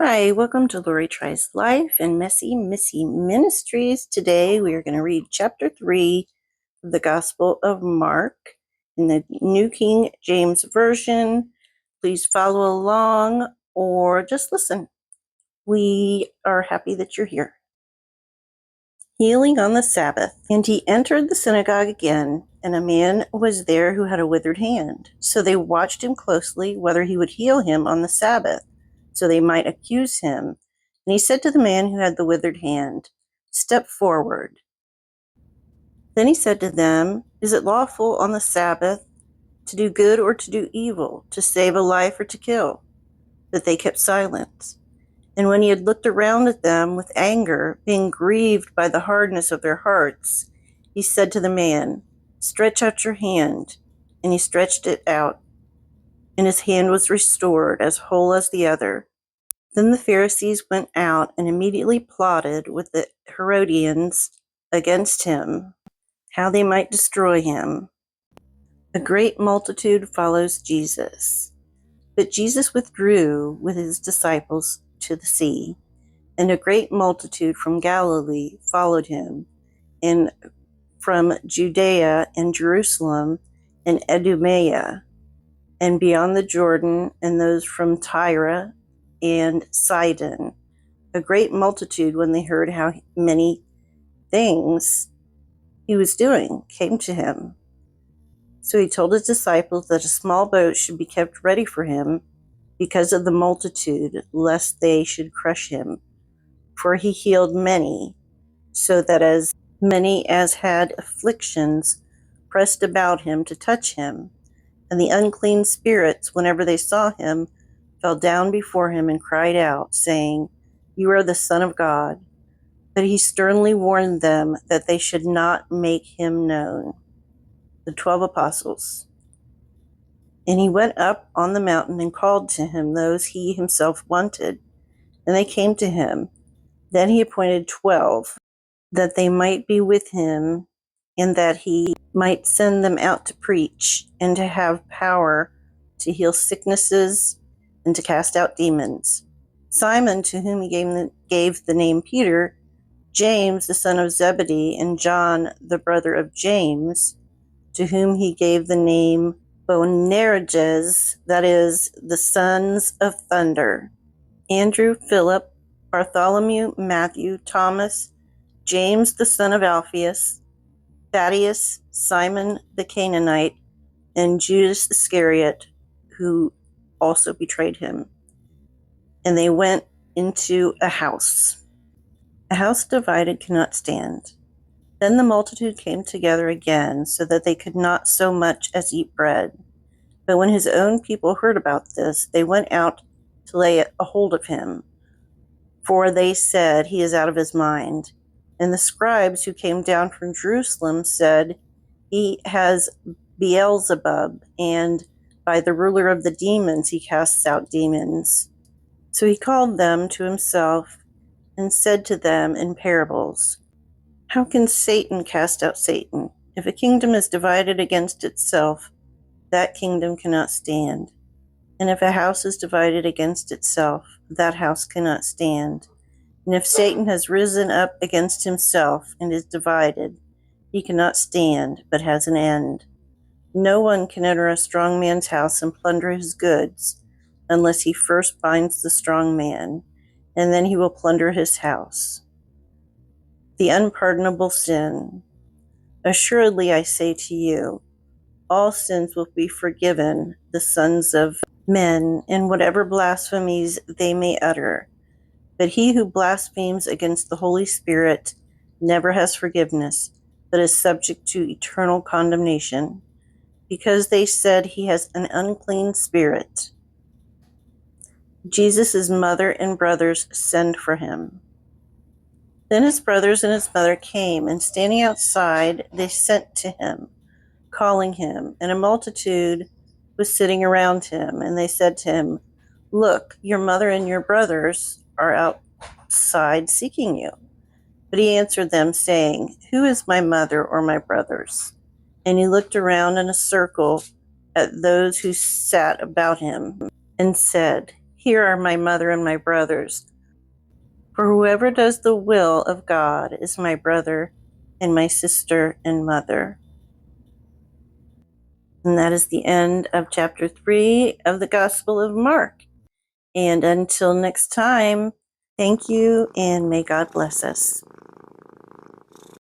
Hi, welcome to Lori Tries Life and Messy Missy Ministries. Today we are going to read chapter 3 of the Gospel of Mark in the New King James Version. Please follow along or just listen. We are happy that you're here. Healing on the Sabbath. And he entered the synagogue again, and a man was there who had a withered hand. So they watched him closely, whether he would heal him on the Sabbath, so they might accuse him. And he said to the man who had the withered hand, "Step forward." Then he said to them, "Is it lawful on the Sabbath to do good or to do evil, to save a life or to kill?" But they kept silence. And when he had looked around at them with anger, being grieved by the hardness of their hearts, he said to the man, "Stretch out your hand." And he stretched it out, and his hand was restored, as whole as the other. Then the Pharisees went out and immediately plotted with the Herodians against him, how they might destroy him. A great multitude follows Jesus. But Jesus withdrew with his disciples to the sea, and a great multitude from Galilee followed him, and from Judea and Jerusalem and Idumea, and beyond the Jordan, and those from Tyre and Sidon. A great multitude, when they heard how many things he was doing, came to him. So he told his disciples that a small boat should be kept ready for him because of the multitude, lest they should crush him. For he healed many, so that as many as had afflictions pressed about him to touch him. And the unclean spirits, whenever they saw him, fell down before him and cried out, saying, "You are the Son of God." But he sternly warned them that they should not make him known. The 12 apostles. And he went up on the mountain and called to him those he himself wanted, and they came to him. Then he appointed 12, that they might be with him, and that he might send them out to preach, and to have power to heal sicknesses, and to cast out demons. Simon, to whom he gave the name Peter, James the son of Zebedee, and John the brother of James, to whom he gave the name Boanerges, that is, the sons of thunder. Andrew, Philip, Bartholomew, Matthew, Thomas, James the son of Alphaeus, Thaddeus, Simon the Canaanite, and Judas Iscariot, who also betrayed him. And they went into a house. A house divided cannot stand. Then the multitude came together again, so that they could not so much as eat bread. But when his own people heard about this, they went out to lay a hold of him, for they said, "He is out of his mind." And the scribes who came down from Jerusalem said, "He has Beelzebub, and by the ruler of the demons he casts out demons." So he called them to himself and said to them in parables, "How can Satan cast out Satan? If a kingdom is divided against itself, that kingdom cannot stand. And if a house is divided against itself, that house cannot stand. And if Satan has risen up against himself and is divided, he cannot stand, but has an end. No one can enter a strong man's house and plunder his goods, unless he first binds the strong man, and then he will plunder his house. The unpardonable sin. Assuredly, I say to you, all sins will be forgiven the sons of men, in whatever blasphemies they may utter. But he who blasphemes against the Holy Spirit never has forgiveness, but is subject to eternal condemnation, because they said he has an unclean spirit. Jesus' mother and brothers send for him. Then his brothers and his mother came, and standing outside, they sent to him, calling him, and a multitude was sitting around him. And they said to him, "Look, your mother and your brothers are outside seeking you." But he answered them, saying, "Who is my mother or my brothers?" And he looked around in a circle at those who sat about him, and said, Here are my mother and my brothers. For whoever does the will of God is my brother and my sister and mother. And that is the end of chapter 3 of the Gospel of Mark. And until next time, thank you and may God bless us.